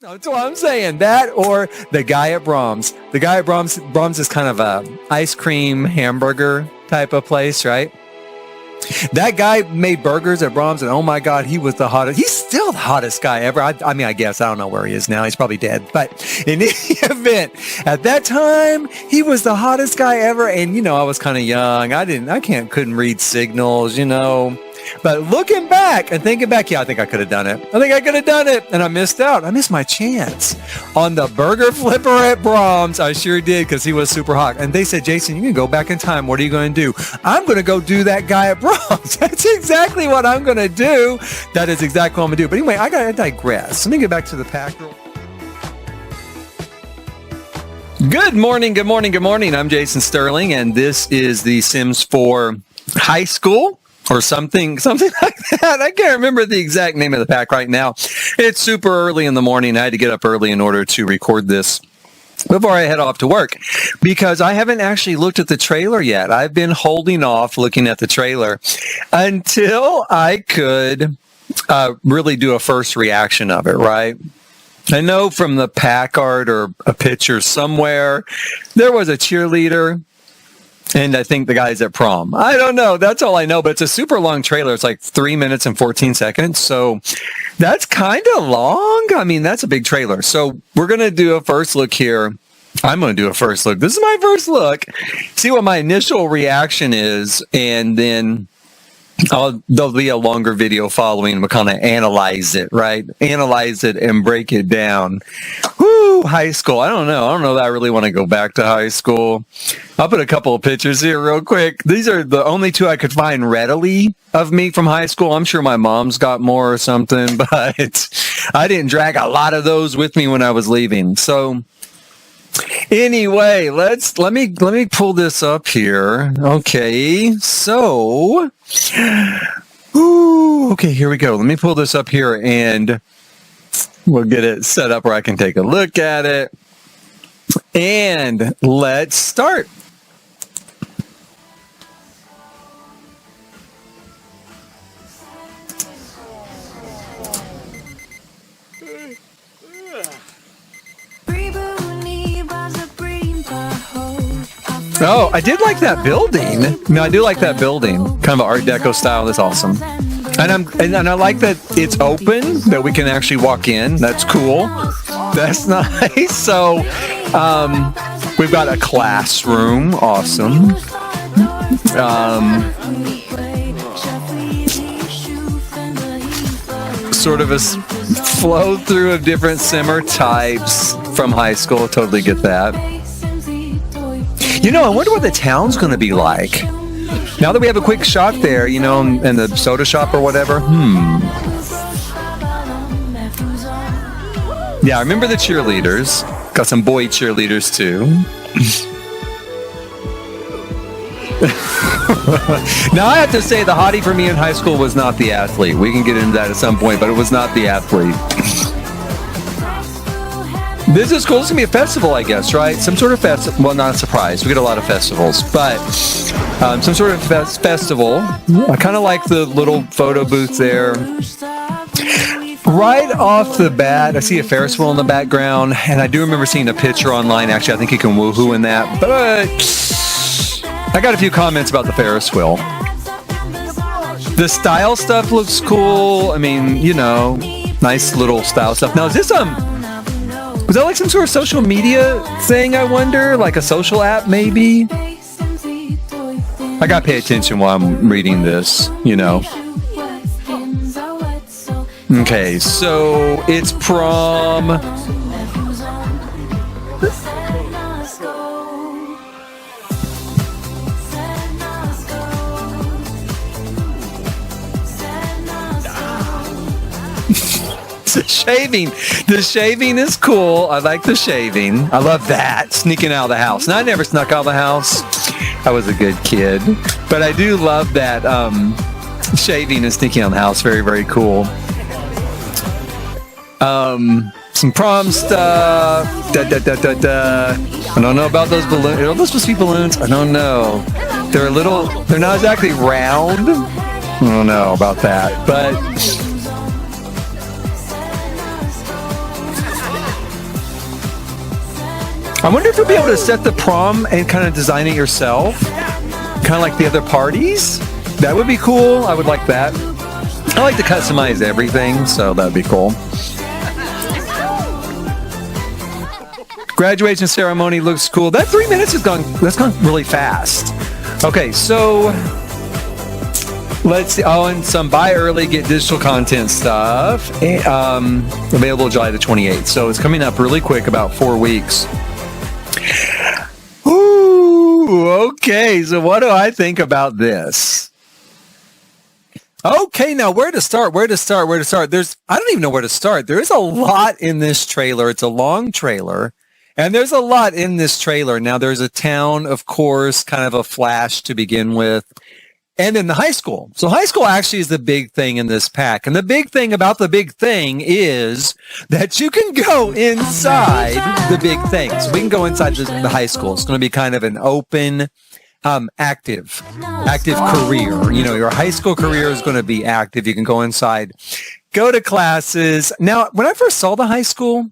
That's what I'm saying. That or the guy at Brahms. The guy at Brahms is kind of a ice cream hamburger type of place, right? That guy made burgers at Brahms, and oh my God, he was the hottest. He's still the hottest guy ever. I mean, I guess. I don't know where he is now. He's probably dead. But in any event, at that time, he was the hottest guy ever. And, I was kind of young. Couldn't read signals, But looking back and thinking back, yeah, I think I could have done it. And I missed out. I missed my chance on the burger flipper at Brahms. I sure did, because he was super hot. And they said, Jason, you can go back in time. What are you going to do? I'm going to go do that guy at Brahms. That's exactly what I'm going to do. That is exactly what I'm going to do. But anyway, I got to digress. Let me get back to the pack. Good morning. I'm Jason Sterling, and this is the Sims 4 High School. Or something like that. I can't remember the exact name of the pack right now. It's super early in the morning. I had to get up early in order to record this before I head off to work, because I haven't actually looked at the trailer yet. I've been holding off looking at the trailer until I could really do a first reaction of it, right? I know from the pack art or a picture somewhere, there was a cheerleader. And I think the guy's at prom. I don't know. That's all I know. But it's a super long trailer. It's like 3 minutes and 14 seconds. So that's kind of long. I mean, that's a big trailer. So we're going to do a first look here. I'm going to do a first look. This is my first look. See what my initial reaction is. And then there'll be a longer video following. We'll kind of analyze it, right? Analyze it and break it down. Woo, high school. I don't know that I really want to go back to high school. I'll put a couple of pictures here real quick. These are the only two I could find readily of me from high school. I'm sure my mom's got more or something, but I didn't drag a lot of those with me when I was leaving. So anyway, let me pull this up here. Okay, so, okay, here we go. Let me pull this up here and we'll get it set up where I can take a look at it. And let's start. Oh, I did like that building. No, I do like that building. Kind of an Art Deco style. That's awesome. And I like that it's open, that we can actually walk in. That's cool. That's nice. So, we've got a classroom. Awesome. Sort of a flow through of different simmer types from high school. Totally get that. I wonder what the town's going to be like. Now that we have a quick shot there, in the soda shop or whatever. Yeah, I remember the cheerleaders. Got some boy cheerleaders, too. Now, I have to say, the hottie for me in high school was not the athlete. We can get into that at some point, but it was not the athlete. This is cool. It's going to be a festival, I guess, right? Some sort of festival. Well, not a surprise. We get a lot of festivals. But some sort of festival. I kind of like the little photo booth there. Right off the bat, I see a Ferris wheel in the background. And I do remember seeing a picture online. Actually, I think you can woohoo in that. But I got a few comments about the Ferris wheel. The style stuff looks cool. I mean, nice little style stuff. Now, is this was that like some sort of social media thing, I wonder? Like a social app, maybe? I gotta pay attention while I'm reading this, Okay, so it's prom. The shaving is cool. I like the shaving. I love that. Sneaking out of the house. Now, I never snuck out of the house. I was a good kid. But I do love that shaving and sneaking out of the house. Very, very cool. Some prom stuff. I don't know about those balloons. Are those supposed to be balloons? I don't know. They're not exactly round. I don't know about that. But I wonder if you'll be able to set the prom and kind of design it yourself, kind of like the other parties. That would be cool. I would like that. I like to customize everything, so that'd be cool. Graduation ceremony looks cool. That 3 minutes that's gone really fast. Okay, so let's see. Oh, and some buy early, get digital content stuff. Available July the 28th. So it's coming up really quick, about 4 weeks. Ooh, okay. So what do I think about this? Okay, now where to start? I don't even know where to start. There's a lot in this trailer. It's a long trailer. And there's a lot in this trailer. Now, there's a town, of course, kind of a flash to begin with. And then the high school. So high school actually is the big thing in this pack. And the big thing about the big thing is that you can go inside the big thing. So we can go inside the high school. It's going to be kind of an open, active career. You know, your high school career is going to be active. You can go inside, go to classes. Now, when I first saw the high school,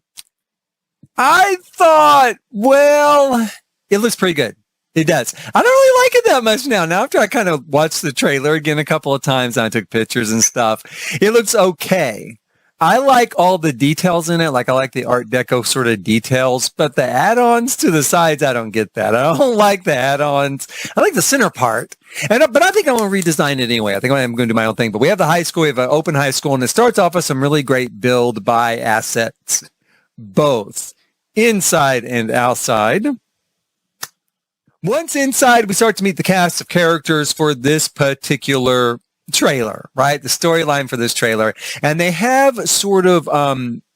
I thought, well, it looks pretty good. It does. I don't really like it that much now. Now, after I kind of watched the trailer again a couple of times and I took pictures and stuff, it looks okay. I like all the details in it. Like, I like the Art Deco sort of details, but the add-ons to the sides, I don't get that. I don't like the add-ons. I like the center part. But I think I want to redesign it anyway. I think I'm going to do my own thing. But we have the high school. We have an open high school, and it starts off with some really great build buy assets, both inside and outside. Once inside, we start to meet the cast of characters for this particular trailer, right? The storyline for this trailer. And they have sort of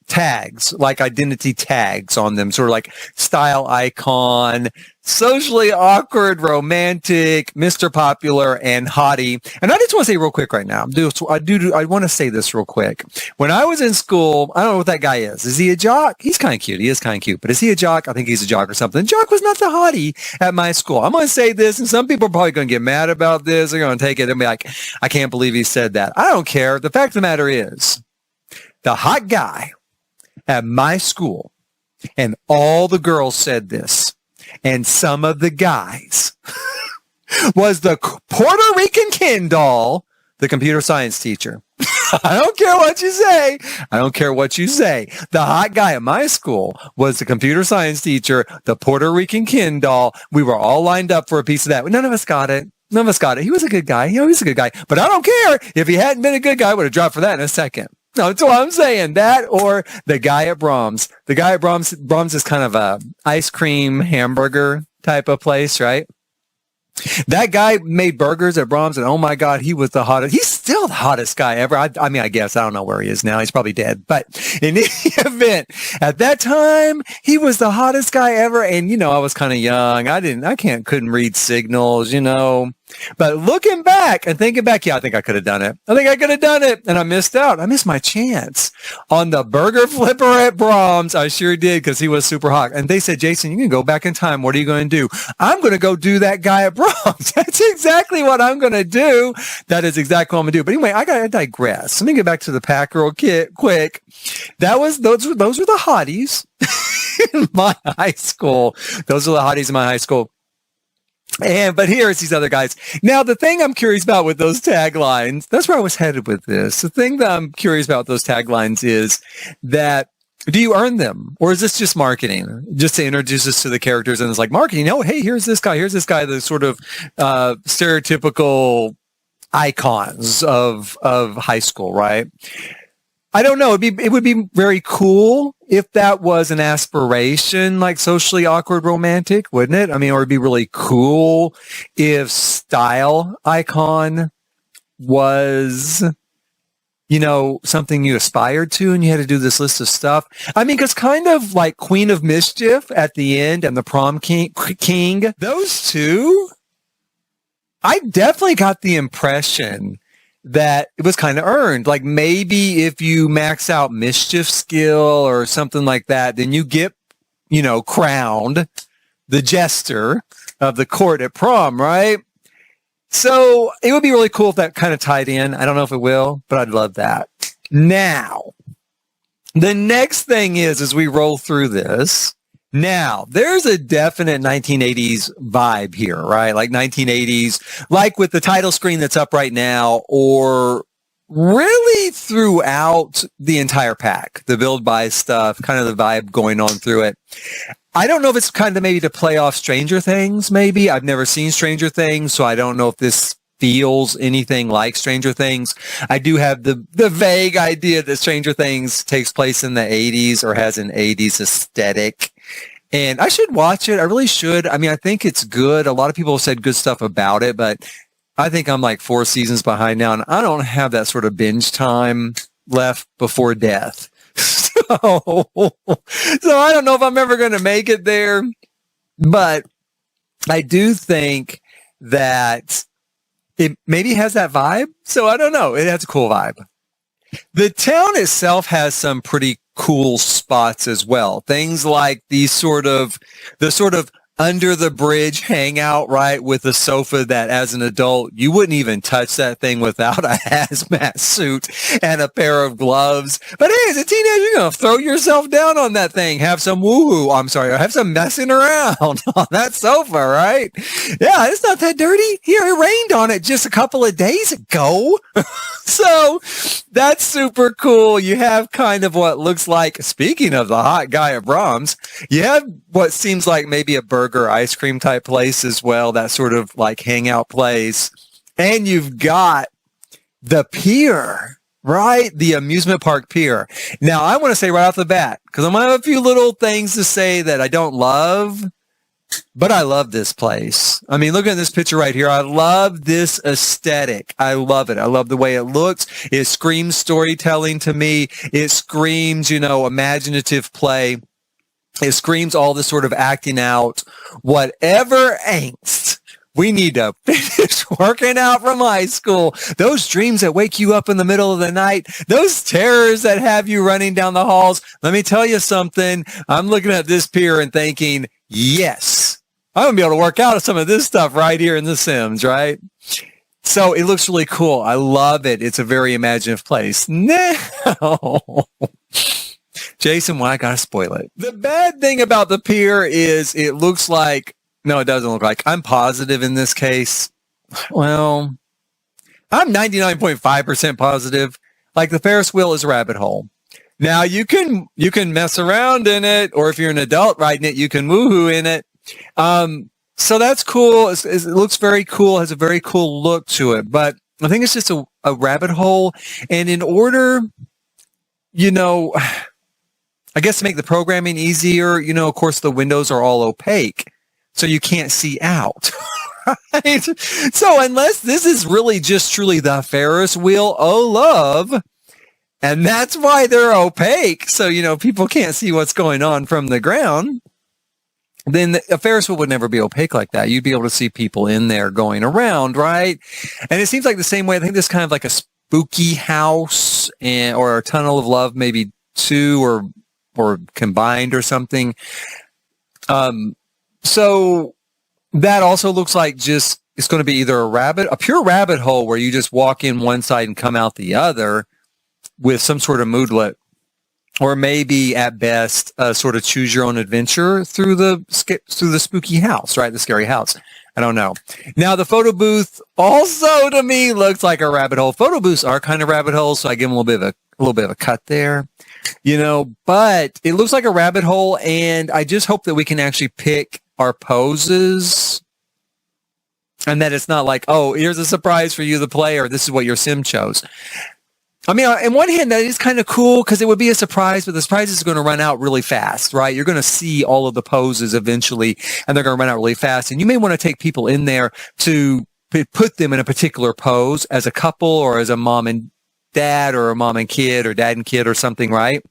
tags, like identity tags on them, sort of like style icon, socially awkward, romantic, Mr. Popular, and hottie. And I just want to say real quick right now, I want to say this real quick. When I was in school, I don't know what that guy is. Is he a jock? He's kind of cute. He is kind of cute. But is he a jock? I think he's a jock or something. Jock was not the hottie at my school. I'm going to say this, and some people are probably going to get mad about this. They're going to take it and be like, I can't believe he said that. I don't care. The fact of the matter is, the hot guy at my school, and all the girls said this, and some of the guys, was the Puerto Rican Ken doll, the computer science teacher. I don't care what you say. I don't care what you say. The hot guy at my school was the computer science teacher, the Puerto Rican Ken doll. We were all lined up for a piece of that. None of us got it. He was a good guy. He was a good guy. But I don't care. If he hadn't been a good guy, I would have dropped for that in a second. No, that's what I'm saying. That or the guy at Brahms. The guy at Brahms is kind of a ice cream hamburger type of place, right? That guy made burgers at Brahms, and oh my God, he was the hottest. He's still the hottest guy ever. I mean, I guess I don't know where he is now. He's probably dead. But in any event, at that time, he was the hottest guy ever. And you know, I was kind of young. Couldn't read signals, you know. But looking back and thinking back, yeah, I think I could have done it. And I missed out. I missed my chance on the burger flipper at Brahms. I sure did, because he was super hot. And they said, Jason, you can go back in time. What are you going to do? I'm going to go do that guy at Brahms. That's exactly what I'm going to do. That is exactly what I'm going to do. But anyway, I got to digress. Let me get back to the pack real quick. Those were the hotties in my high school. Those are the hotties in my high school. But here's these other guys. Now, the thing I'm curious about with those taglines, that's where I was headed with this. The thing that I'm curious about with those taglines is that, do you earn them? Or is this just marketing? Just to introduce us to the characters, and it's like marketing. Oh, hey, here's this guy, the sort of stereotypical icons of high school, right? I don't know. It would be very cool if that was an aspiration, like socially awkward romantic, wouldn't it? I mean, or it'd be really cool if style icon was, you know, something you aspired to and you had to do this list of stuff. I mean, because kind of like Queen of Mischief at the end and the Prom King, those two, I definitely got the impression that it was kind of earned. Like maybe if you max out mischief skill or something like that, then you get, you know, crowned the jester of the court at prom, right? So it would be really cool if that kind of tied in. I don't know if it will, but I'd love that. Now, the next thing is, as we roll through this, Now, there's a definite 1980s vibe here, right? Like 1980s, like with the title screen that's up right now, or really throughout the entire pack, the build buy stuff, kind of the vibe going on through it. I don't know if it's kind of maybe to play off Stranger Things, maybe. I've never seen Stranger Things, so I don't know if this feels anything like Stranger Things. I do have the vague idea that Stranger Things takes place in the 80s or has an 80s aesthetic. And I should watch it. I really should. I mean, I think it's good. A lot of people have said good stuff about it, but I think I'm like 4 seasons behind now, and I don't have that sort of binge time left before death. So I don't know if I'm ever going to make it there, but I do think that it maybe has that vibe. So I don't know. It has a cool vibe. The town itself has some pretty cool spots as well. Things like the sort of under the bridge hangout, right, with a sofa that as an adult, you wouldn't even touch that thing without a hazmat suit and a pair of gloves. But hey, as a teenager, you're going to throw yourself down on that thing, have some have some messing around on that sofa, right? Yeah, it's not that dirty. Here, it rained on it just a couple of days ago. So that's super cool. You have kind of what looks like, speaking of the hot guy at Brahms, you have what seems like maybe a burger ice cream type place as well, that sort of like hangout place. And you've got the Pier, right? The amusement park Pier. Now, I want to say right off the bat, because I'm going to have a few little things to say that I don't love, but I love this place. I mean, look at this picture right here. I love this aesthetic. I love it. I love the way it looks. It screams storytelling to me. It screams, imaginative play. It screams all this sort of acting out whatever angst we need to finish working out from high school. Those dreams that wake you up in the middle of the night, those terrors that have you running down the halls. Let me tell you something. I'm looking at this Pier and thinking, yes, I'm going to be able to work out some of this stuff right here in The Sims, right? So it looks really cool. I love it. It's a very imaginative place. Now, Jason, why I got to spoil it? The bad thing about the Pier is it looks like, no, it doesn't look like, I'm positive in this case. Well, I'm 99.5% positive. Like the Ferris wheel is a rabbit hole. Now you can mess around in it, or if you're an adult riding it, you can woohoo in it. So that's cool. It looks very cool, has a very cool look to it, but I think it's just a rabbit hole. And in order, I guess to make the programming easier, of course the windows are all opaque, so you can't see out. Right? So unless this is really just truly the Ferris wheel, oh love, and that's why they're opaque, so people can't see what's going on from the ground, then a Ferris wheel would never be opaque like that. You'd be able to see people in there going around, right? And it seems like the same way. I think this is kind of like a spooky house or a tunnel of love, maybe two or combined or something. So that also looks like just, it's going to be either a pure rabbit hole where you just walk in one side and come out the other with some sort of moodlet, or maybe at best sort of choose your own adventure through the spooky house, right? The scary house. I don't know. Now the photo booth also to me looks like a rabbit hole. Photo booths are kind of rabbit holes, so I give them a little bit of a cut there, but it looks like a rabbit hole, and I just hope that we can actually pick our poses and that it's not like, oh, here's a surprise for you, the player. This is what your sim chose. I mean, on one hand, that is kind of cool because it would be a surprise, but the surprise is going to run out really fast, right? You're going to see all of the poses eventually, and they're going to run out really fast. And you may want to take people in there to put them in a particular pose as a couple or as a mom and dad or a mom and kid or dad and kid or something, right?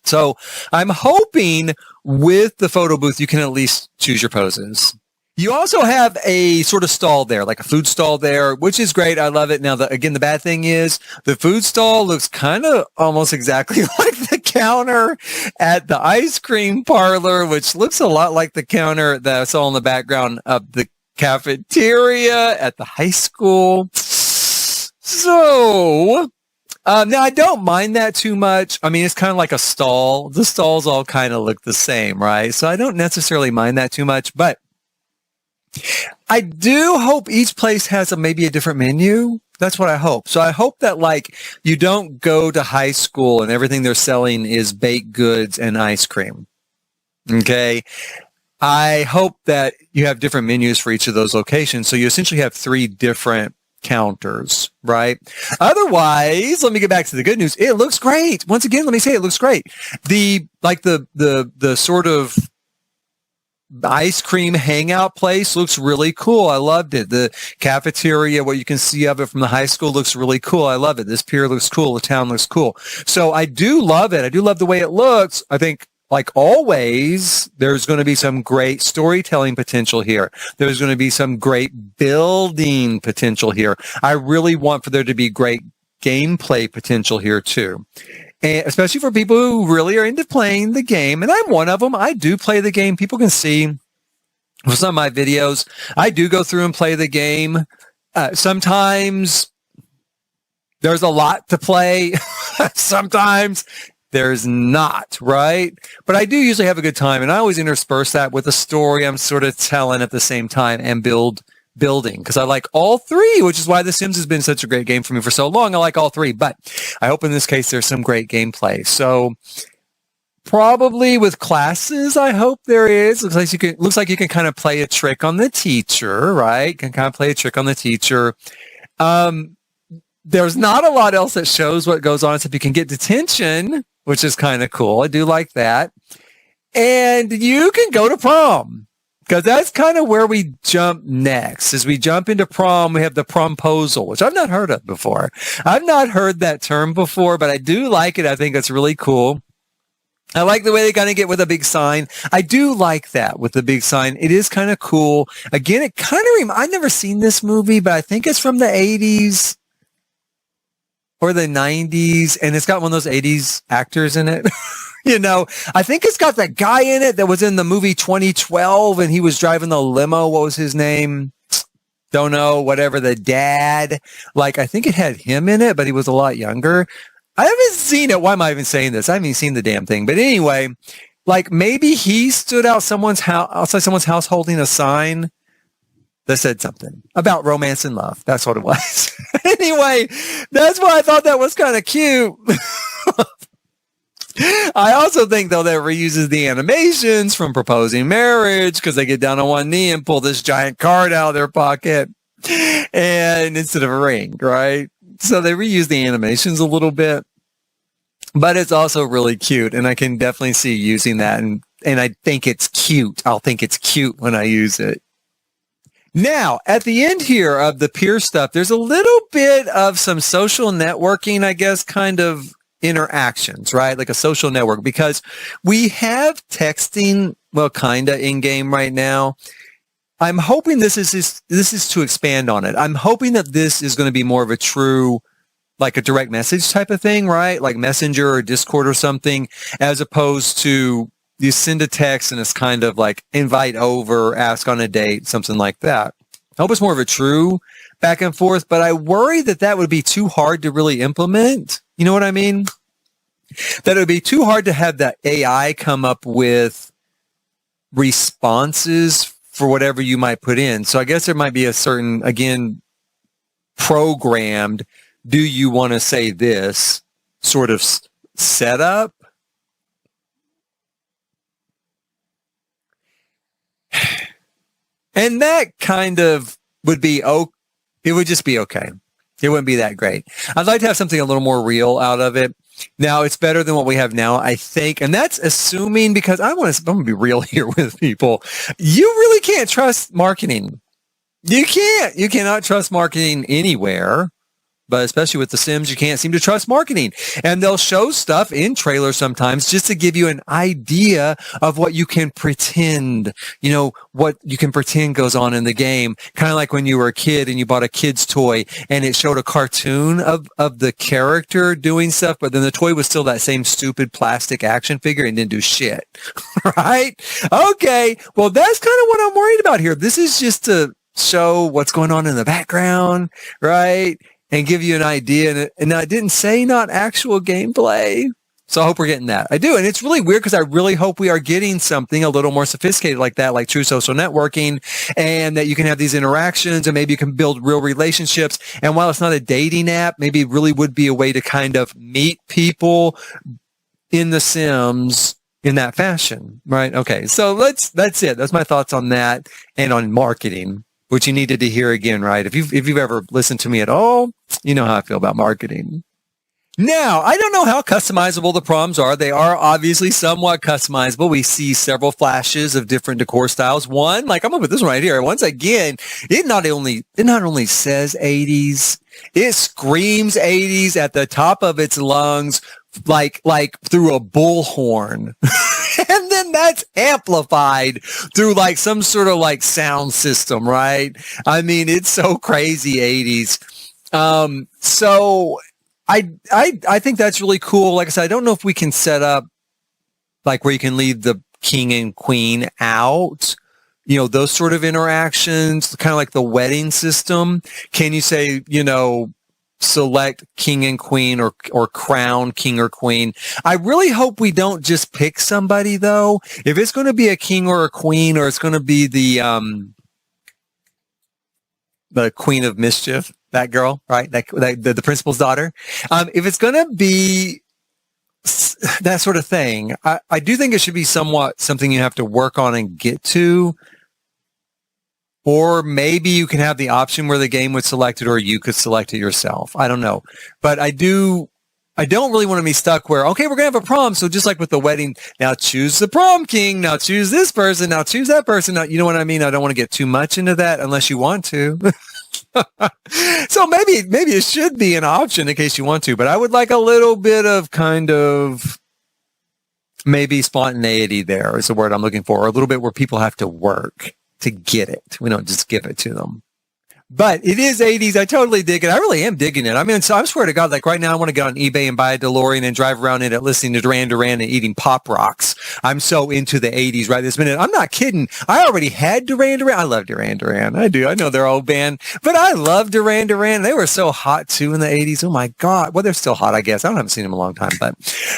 So I'm hoping with the photo booth, you can at least choose your poses. You also have a sort of stall there, like a food stall there, which is great. I love it. Now, the bad thing is the food stall looks kind of almost exactly like the counter at the ice cream parlor, which looks a lot like the counter that I saw in the background of the cafeteria at the high school. So Now, I don't mind that too much. I mean, it's kind of like a stall. The stalls all kind of look the same, right? So I don't necessarily mind that too much, but I do hope each place has maybe a different menu. That's what I hope. So I hope that like you don't go to high school and everything they're selling is baked goods and ice cream. Okay. I hope that you have different menus for each of those locations. So you essentially have 3 different counters, right? Otherwise, let me get back to the good news. It looks great. Once again, let me say it looks great. The sort of ice cream hangout place looks really cool. I loved it. The cafeteria, what you can see of it from the high school looks really cool. I love it. This pier looks cool. The town looks cool. So I do love it. I do love the way it looks. I think, like always, there's going to be some great storytelling potential here. There's going to be some great building potential here. I really want for there to be great gameplay potential here too. And especially for people who really are into playing the game. And I'm one of them. I do play the game. People can see with some of my videos, I do go through and play the game. Sometimes there's a lot to play. Sometimes there's not, right? But I do usually have a good time, and I always intersperse that with a story I'm sort of telling at the same time and building, because I like all 3, which is why The Sims has been such a great game for me for so long. I like all 3, but I hope in this case there's some great gameplay. So probably with classes, I hope there is. Looks like you can kind of play a trick on the teacher, right? Can kind of play a trick on the teacher. There's not a lot else that shows what goes on, except you can get detention, which is kind of cool. I do like that. And you can go to prom, because that's kind of where we jump next. As we jump into prom, we have the promposal, which I've not heard of before. I've not heard that term before, but I do like it. I think it's really cool. I like the way they kind of get with a big sign. I do like that with the big sign. It is kind of cool. Again, it kind of I've never seen this movie, but I think it's from the 80s. Or the 90s, and it's got one of those 80s actors in it. You know, I think it's got that guy in it that was in the movie 2012, and he was driving the limo. What was his name? Don't know, whatever, the dad. Like, I think it had him in it, but he was a lot younger. I haven't seen it. Why am I even saying this? I haven't even seen the damn thing. But anyway, like maybe he stood outside someone's house holding a sign that said something about romance and love. That's what it was. Anyway, that's why I thought that was kind of cute. I also think, though, that it reuses the animations from Proposing Marriage, because they get down on one knee and pull this giant card out of their pocket, and instead of a ring, right? So they reuse the animations a little bit, but it's also really cute, and I can definitely see using that, and I think it's cute. I'll think it's cute when I use it. Now, at the end here of the Pier stuff, there's a little bit of some social networking, I guess, kind of interactions, right? Like a social network, because we have texting, well, kind of in game right now. I'm hoping this is to expand on it. I'm hoping that this is going to be more of a true, like a direct message type of thing, right? Like Messenger or Discord or something, as opposed to you send a text and it's kind of like invite over, ask on a date, something like that. I hope it's more of a true back and forth, but I worry that would be too hard to really implement. You know what I mean? That it would be too hard to have the AI come up with responses for whatever you might put in. So I guess there might be a certain, again, programmed, do you want to say this sort of setup? And that kind of would be, it would just be okay. It wouldn't be that great. I'd like to have something a little more real out of it. Now, it's better than what we have now, I think. And that's assuming, because I'm going to be real here with people. You really can't trust marketing. You can't. You cannot trust marketing anywhere. But especially with The Sims, you can't seem to trust marketing. And they'll show stuff in trailers sometimes just to give you an idea of what you can pretend, what you can pretend goes on in the game. Kind of like when you were a kid and you bought a kid's toy and it showed a cartoon of the character doing stuff, but then the toy was still that same stupid plastic action figure and didn't do shit. Right? Okay. Well, that's kind of what I'm worried about here. This is just to show what's going on in the background, right? and give you an idea. And I didn't say not actual gameplay. So I hope we're getting that. I do. And it's really weird because I really hope we are getting something a little more sophisticated like that, like true social networking, and that you can have these interactions and maybe you can build real relationships. And while it's not a dating app, maybe it really would be a way to kind of meet people in The Sims in that fashion, right? Okay. So that's it. That's my thoughts on that and on marketing, which you needed to hear again, right? If you've ever listened to me at all, you know how I feel about marketing. Now, I don't know how customizable the proms are. They are obviously somewhat customizable. We see several flashes of different decor styles. One, like I'm gonna put this one right here. Once again, it not only says 80s, it screams 80s at the top of its lungs, like through a bullhorn. And then that's amplified through like some sort of like sound system, right? I mean, it's so crazy 80s. So I think that's really cool. Like I said, I don't know if we can set up like where you can leave the king and queen out, you know, those sort of interactions, kind of like the wedding system. Can you say, you know, select king and queen or crown king or queen? I really hope we don't just pick somebody though. If it's going to be a king or a queen, or it's going to be the queen of mischief, that girl, right? The principal's daughter. If it's going to be that sort of thing, I do think it should be somewhat something you have to work on and get to. Or maybe you can have the option where the game would select it or you could select it yourself. I don't know. But I don't really want to be stuck where, okay, we're going to have a prom. So just like with the wedding, now choose the prom king. Now choose this person. Now choose that person. Now, you know what I mean? I don't want to get too much into that unless you want to. So maybe it should be an option in case you want to, but I would like a little bit of kind of maybe spontaneity there is the word I'm looking for, or a little bit where people have to work to get it. We don't just give it to them. But it is 80s. I totally dig it. I really am digging it. I mean, so I swear to God, like right now, I want to get on eBay and buy a DeLorean and drive around in it, listening to Duran Duran and eating Pop Rocks. I'm so into the 80s right this minute. I'm not kidding. I already had Duran Duran. I love Duran Duran. I do. I know they're old band, but I love Duran Duran. They were so hot too in the 80s. Oh my God. Well, they're still hot, I guess. I haven't seen them in a long time, but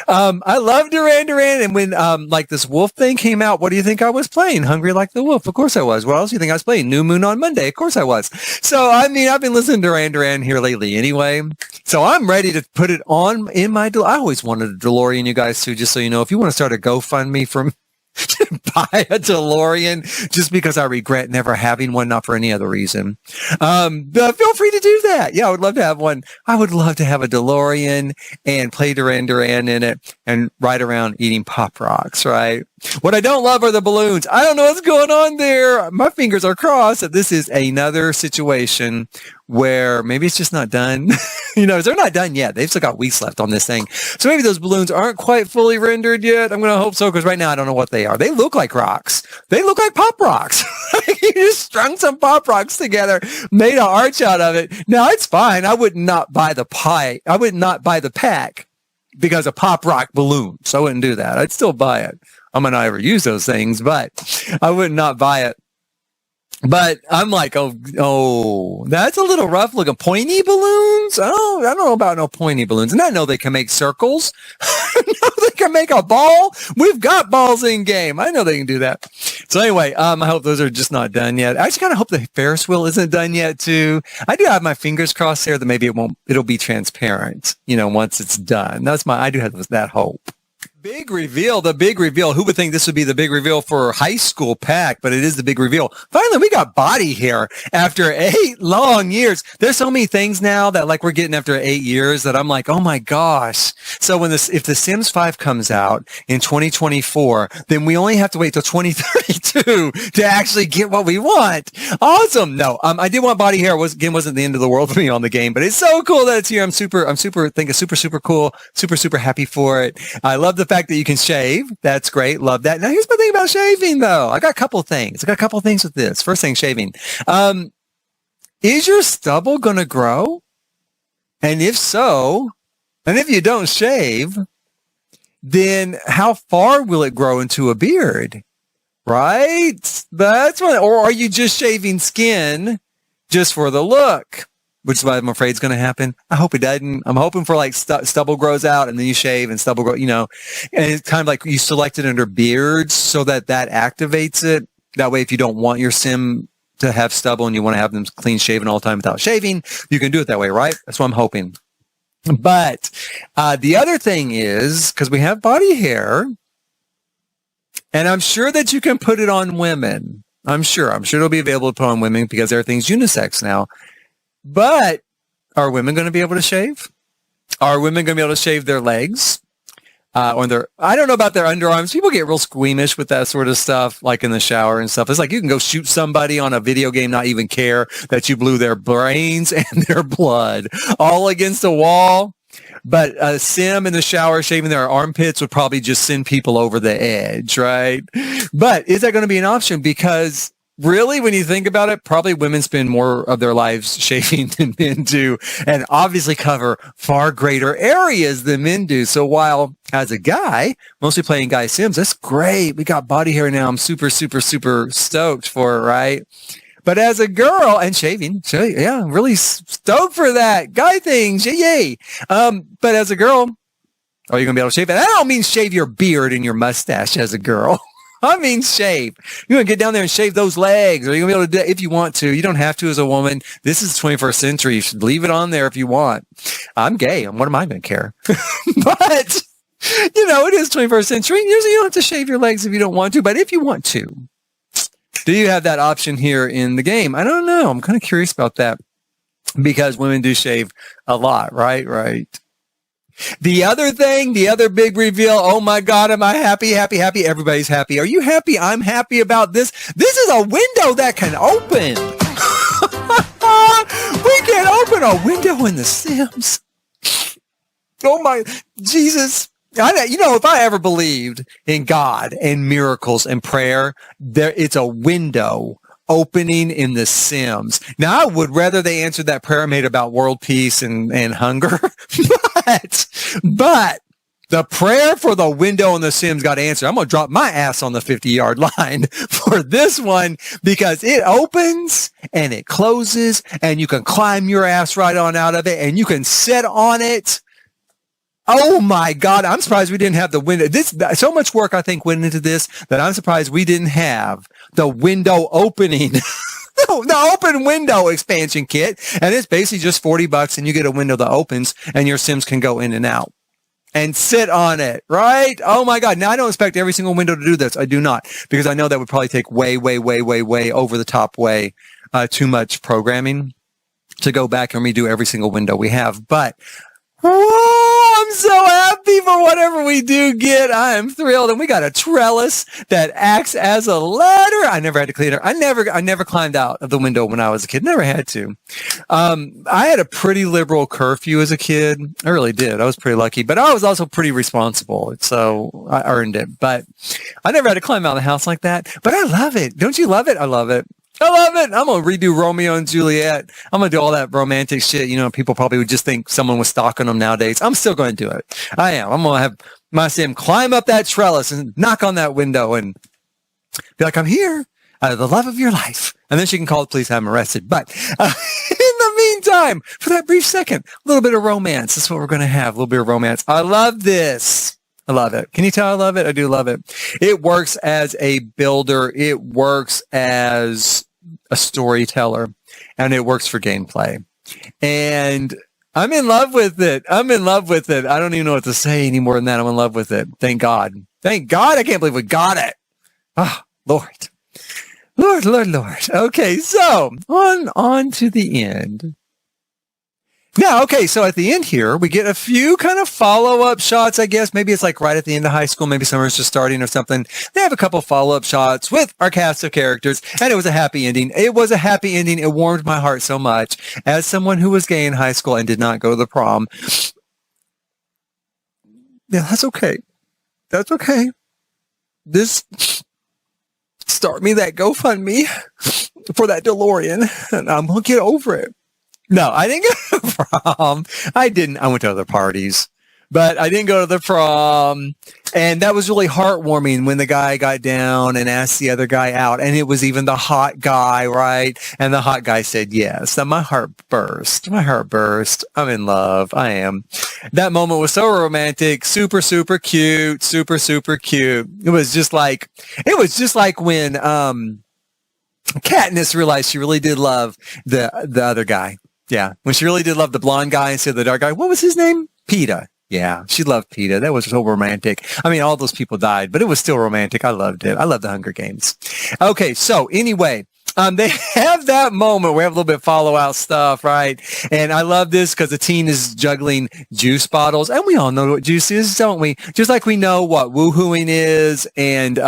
I love Duran Duran. And when like this wolf thing came out, what do you think I was playing? Hungry Like the Wolf. Of course I was. What else do you think I was playing? New Moon on Monday. Of course I was. So, I mean, I've been listening to Duran Duran here lately anyway. So I'm ready to put it on in my, I always wanted a DeLorean, you guys too, just so you know, if you want to start a GoFundMe from to buy a DeLorean just because I regret never having one, not for any other reason. But feel free to do that. Yeah, I would love to have one. I would love to have a DeLorean and play Duran Duran in it and ride around eating Pop Rocks, right? What I don't love are the balloons. I don't know what's going on there. My fingers are crossed that this is another situation where maybe it's just not done. You know, they're not done yet. They've still got weeks left on this thing. So maybe those balloons aren't quite fully rendered yet. I'm going to hope so, because right now I don't know what they are. They look like rocks. They look like Pop Rocks. You just strung some Pop Rocks together, made an arch out of it. Now, it's fine. I would not buy the pie. I would not buy the pack because of Pop Rock balloons. I wouldn't do that. I'd still buy it. I might not ever use those things, but I would not buy it. But I'm like, oh, that's a little rough looking. Pointy balloons? I don't know about no pointy balloons. And I know they can make circles. I know they can make a ball. We've got balls in game. I know they can do that. So anyway, I hope those are just not done yet. I just kind of hope the Ferris wheel isn't done yet too. I do have my fingers crossed there that maybe it'll be transparent, you know, once it's done. I do have that hope. Big reveal, the big reveal. Who would think this would be the big reveal for high school pack, but it is the big reveal. Finally, we got body hair after 8 long years. There's so many things now that like we're getting after 8 years that I'm like, oh my gosh. So if the Sims 5 comes out in 2024, then we only have to wait till 2032 to actually get what we want. Awesome. No, I did want body hair. Wasn't the end of the world for me on the game, but it's so cool that it's here. I'm super cool. Super happy for it. I love the fact that you can shave. That's great. Love that. Now, here's my thing about shaving, though. I got a couple things with this. First thing, shaving. Is your stubble going to grow? And if so, and if you don't shave, then how far will it grow into a beard? Right? That's what, or are you just shaving skin just for the look? which is what I'm afraid is going to happen. I hope it doesn't. I'm hoping for like stubble grows out and then you shave and stubble grow, and it's kind of like you select it under beards so that activates it. That way, if you don't want your sim to have stubble and you want to have them clean shaven all the time without shaving, you can do it that way, right? That's what I'm hoping. But the other thing is, because we have body hair, and I'm sure that you can put it on women. I'm sure it'll be available to put on women because everything's unisex now. But are women going to be able to shave? Are women going to be able to shave their legs? Or I don't know about their underarms. People get real squeamish with that sort of stuff, like in the shower and stuff. It's like you can go shoot somebody on a video game, not even care that you blew their brains and their blood all against a wall. But a sim in the shower shaving their armpits would probably just send people over the edge, right? But is that going to be an option? Because really, when you think about it, probably women spend more of their lives shaving than men do, and obviously cover far greater areas than men do. So while as a guy, mostly playing guy sims, that's great. We got body hair now. I'm super, super, super stoked for it, right? But as a girl, and shaving, yeah, I'm really stoked for that. Guy things, yay. But as a girl, are you going to be able to shave it? I don't mean shave your beard and your mustache as a girm. I mean shave. You're going to get down there and shave those legs. Or you're going to be able to do it if you want to. You don't have to as a woman. This is the 21st century. You should leave it on there if you want. I'm gay. What am I going to care? But, it is 21st century. Usually you don't have to shave your legs if you don't want to. But if you want to, do you have that option here in the game? I don't know. I'm kind of curious about that because women do shave a lot, right? Right. The other big reveal, oh my God, am I happy? Everybody's happy. Are you happy? I'm happy about this. This is a window that can open. We can open a window in The Sims. Oh my, Jesus. If I ever believed in God and miracles and prayer, it's a window opening in The Sims. Now, I would rather they answered that prayer I made about world peace and hunger. But the prayer for the window in The Sims got answered. I'm going to drop my ass on the 50-yard line for this one because it opens and it closes and you can climb your ass right on out of it and you can sit on it. Oh my God, I'm surprised we didn't have the window. So much work I think went into this that I'm surprised we didn't have the window opening. The open window expansion kit. And it's basically just $40 and you get a window that opens and your Sims can go in and out and sit on it, right? Oh my God. Now I don't expect every single window to do this. I do not, because I know that would probably take way over the top too much programming to go back and redo every single window we have. But I'm so happy for whatever we do get. I am thrilled. And we got a trellis that acts as a ladder. I never had to clean it. I never climbed out of the window when I was a kid. Never had to. I had a pretty liberal curfew as a kid. I really did. I was pretty lucky, but I was also pretty responsible. So I earned it, but I never had to climb out of the house like that, but I love it. Don't you love it? I love it. I love it. I'm going to redo Romeo and Juliet. I'm going to do all that romantic shit. People probably would just think someone was stalking them nowadays. I'm still going to do it. I am. I'm going to have my Sim climb up that trellis and knock on that window and be like, I'm here out of the love of your life. And then she can call the police, have him arrested. But in the meantime, for that brief second, a little bit of romance. That's what we're going to have. A little bit of romance. I love this. I love it. Can you tell I love it? I do love it. It works as a builder. It works as a storyteller, and it works for gameplay. And I'm in love with it. I don't even know what to say any more than that. I'm in love with it. Thank God. Thank God. I can't believe we got it. Oh, Lord. Okay, so on to the end. Now, okay, so at the end here, we get a few kind of follow-up shots, I guess. Maybe it's like right at the end of high school. Maybe summer's just starting or something. They have a couple follow-up shots with our cast of characters, and it was a happy ending. It was a happy ending. It warmed my heart so much. As someone who was gay in high school and did not go to the prom, yeah, that's okay. That's okay. This start me that GoFundMe for that DeLorean, and I'm going to get over it. No, I didn't go to prom. I didn't. I went to other parties. But I didn't go to the prom. And that was really heartwarming when the guy got down and asked the other guy out. And it was even the hot guy, right? And the hot guy said yes. And my heart burst. My heart burst. I'm in love. I am. That moment was so romantic, super, super cute, super, super cute. It was just like when Katniss realized she really did love the other guy. Yeah. When she really did love the blonde guy instead of the dark guy. What was his name? Peeta. Yeah, she loved Peeta. That was so romantic. I mean, all those people died, but it was still romantic. I loved it. I love the Hunger Games. Okay, so anyway, they have that moment. We have a little bit of follow out stuff, right? And I love this because the teen is juggling juice bottles, and we all know what juice is, don't we? Just like we know what woohooing is and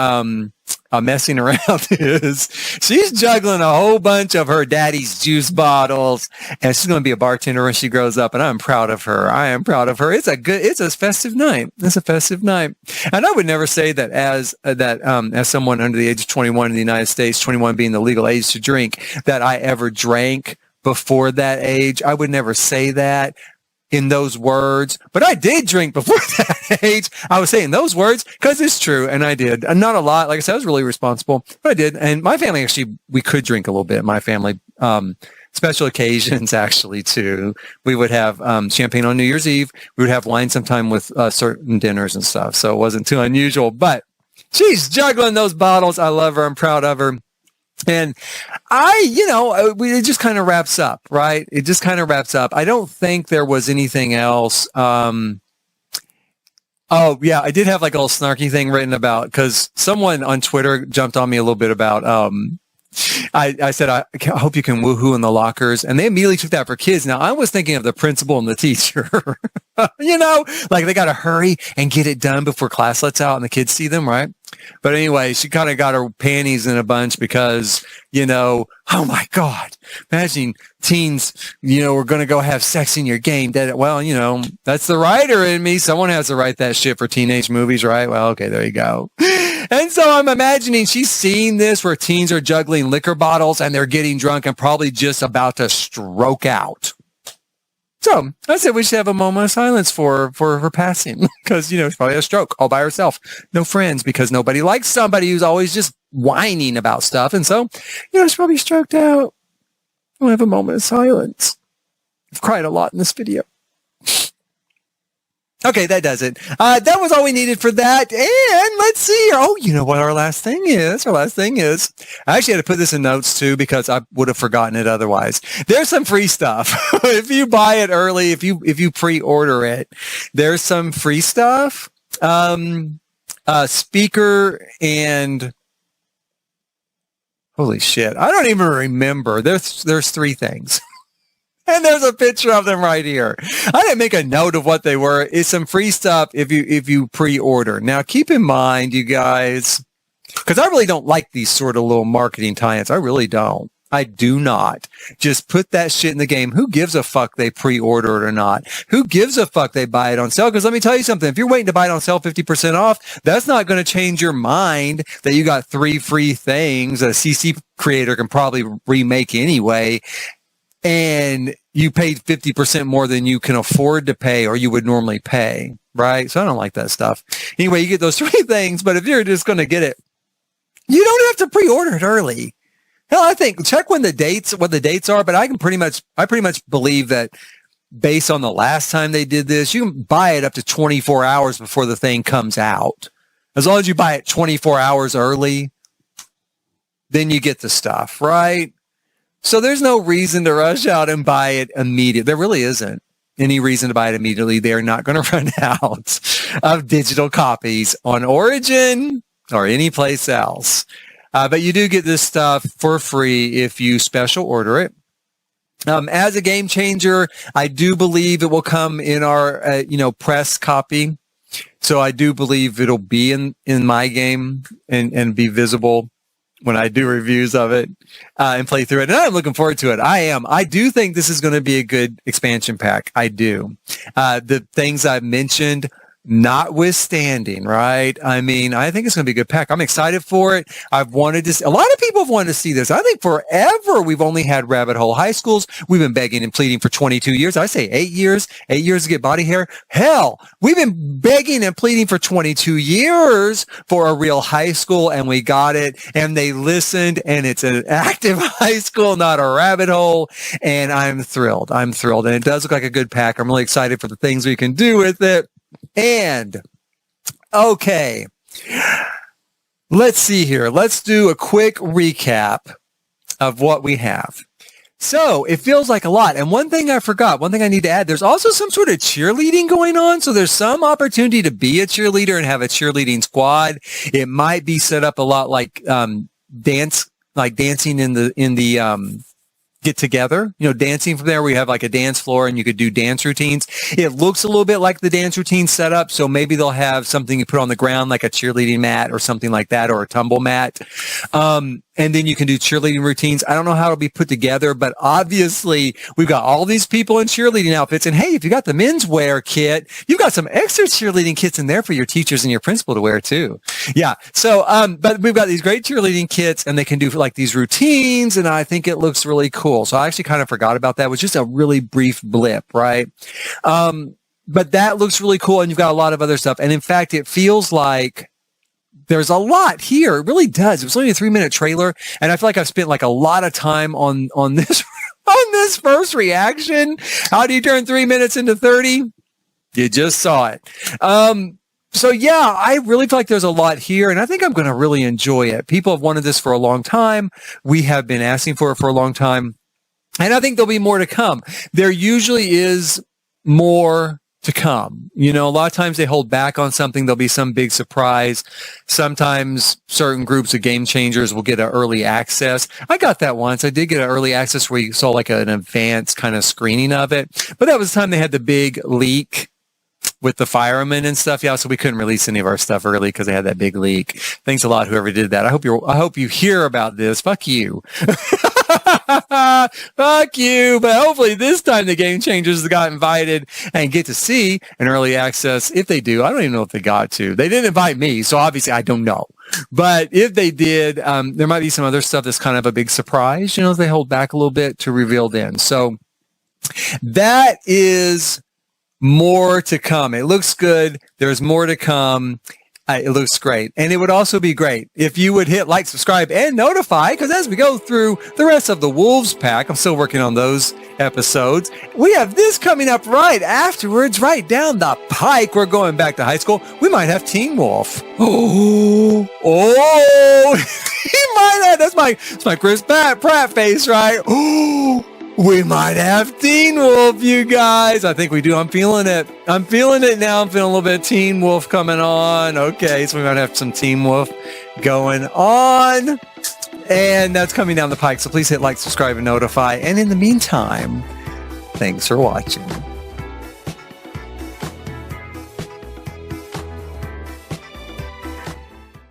messing around is. She's juggling a whole bunch of her daddy's juice bottles, and she's going to be a bartender when she grows up, and I'm proud of her. I am proud of her. It's a festive night. It's a festive night. And I would never say that as someone under the age of 21 in the United States, 21 being the legal age to drink, that I ever drank before that age. I would never say that in those words, but I did drink before that age. I was saying those words because it's true, and I did. And not a lot. Like I said, I was really responsible, but I did. And my family actually, we could drink a little bit. My family, special occasions actually too. We would have champagne on New Year's Eve. We would have wine sometime with certain dinners and stuff. So it wasn't too unusual, but she's juggling those bottles. I love her. I'm proud of her. And it just kind of wraps up, right? It just kind of wraps up. I don't think there was anything else. Oh yeah, I did have like a little snarky thing written about, because someone on Twitter jumped on me a little bit about, I said, I hope you can woohoo in the lockers. And they immediately took that for kids. Now I was thinking of the principal and the teacher, like they got to hurry and get it done before class lets out and the kids see them, right? But anyway, she kind of got her panties in a bunch because, oh my God, imagine teens, we're going to go have sex in your game. Well, that's the writer in me. Someone has to write that shit for teenage movies, right? Well, okay, there you go. And so I'm imagining she's seeing this where teens are juggling liquor bottles and they're getting drunk and probably just about to stroke out. So I said we should have a moment of silence for her passing because, she's probably a stroke all by herself. No friends, because nobody likes somebody who's always just whining about stuff. And so, she's probably stroked out. We'll have a moment of silence. I've cried a lot in this video. Okay, that does it. That was all we needed for that. And let's see here. Oh, you know what our last thing is? I actually had to put this in notes too because I would have forgotten it otherwise. There's some free stuff. If you buy it early, if you pre-order it, there's some free stuff. Speaker and holy shit, I don't even remember. There's three things. And there's a picture of them right here. I didn't make a note of what they were. It's some free stuff if you pre-order. Now, keep in mind, you guys, because I really don't like these sort of little marketing tie-ins. I really don't. I do not. Just put that shit in the game. Who gives a fuck they pre-order it or not? Who gives a fuck they buy it on sale? Because let me tell you something. If you're waiting to buy it on sale 50% off, that's not going to change your mind that you got 3 free things that a CC creator can probably remake anyway. And you paid 50% more than you can afford to pay or you would normally pay, right? So I don't like that stuff. Anyway, you get those 3 things, but if you're just going to get it, you don't have to pre-order it early. Hell, I think check what the dates are, but I pretty much believe that based on the last time they did this, you can buy it up to 24 hours before the thing comes out. As long as you buy it 24 hours early, then you get the stuff, right? So there's no reason to rush out and buy it immediately. There really isn't any reason to buy it immediately. They're not going to run out of digital copies on Origin or any place else. But you do get this stuff for free if you special order it. As a game changer, I do believe it will come in our, press copy. So I do believe it'll be in my game and be visible when I do reviews of it and play through it. And I'm looking forward to it. I do think this is going to be a good expansion pack. I do. The things I've mentioned notwithstanding, right? I mean, I think it's going to be a good pack. I'm excited for it. I've wanted to, a lot of people have wanted to see this. I think forever we've only had rabbit hole high schools. We've been begging and pleading for 22 years. I say 8 years to get body hair. Hell, we've been begging and pleading for 22 years for a real high school, and we got it, and they listened, and it's an active high school, not a rabbit hole. And I'm thrilled. And it does look like a good pack. I'm really excited for the things we can do with it. And okay, let's see here. Let's do a quick recap of what we have. So it feels like a lot. And one thing I forgot, one thing I need to add, there's also some sort of cheerleading going on. So there's some opportunity to be a cheerleader and have a cheerleading squad. It might be set up a lot like dancing in the get together, dancing from there. We have like a dance floor and you could do dance routines. It looks a little bit like the dance routine setup. So maybe they'll have something you put on the ground, like a cheerleading mat or something like that, or a tumble mat. And then you can do cheerleading routines. I don't know how it'll be put together, but obviously we've got all these people in cheerleading outfits. And hey, if you got the menswear kit, you've got some extra cheerleading kits in there for your teachers and your principal to wear too. Yeah. So, but we've got these great cheerleading kits and they can do like these routines. And I think it looks really cool. So I actually kind of forgot about that. It was just a really brief blip, right? But that looks really cool. And you've got a lot of other stuff. And in fact, it feels like there's a lot here. It really does. It was only a 3-minute trailer. And I feel like I've spent like a lot of time on this, on this first reaction. How do you turn 3 minutes into 30? You just saw it. So yeah, I really feel like there's a lot here and I think I'm going to really enjoy it. People have wanted this for a long time. We have been asking for it for a long time. And I think there'll be more to come. There usually is more to come. A lot of times they hold back on something. There'll be some big surprise. Sometimes certain groups of game changers will get an early access. I got that once. I did get an early access where you saw like an advanced kind of screening of it. But that was the time they had the big leak with the firemen and stuff. Yeah, so we couldn't release any of our stuff early because they had that big leak. Thanks a lot, whoever did that. I hope you hear about this. Fuck you. Fuck you. But hopefully this time the game changers got invited and get to see an early access. If they do, I don't even know if they got to. They didn't invite me, so obviously I don't know. But if they did, there might be some other stuff that's kind of a big surprise. They hold back a little bit to reveal then. So that is more to come. It looks good. There's more to come. It looks great. And it would also be great if you would hit like, subscribe, and notify, because as we go through the rest of the Wolves pack, I'm still working on those episodes. We have this coming up right afterwards, right down the pike. We're going back to high school. We might have Teen Wolf. Oh, he might have. That's my Chris Pratt face, right? Oh, we might have Teen Wolf, you guys. I think we do. I'm feeling it. I'm feeling it now. I'm feeling a little bit of Teen Wolf coming on. Okay, so we might have some Teen Wolf going on. And that's coming down the pike. So please hit like, subscribe, and notify. And in the meantime, thanks for watching.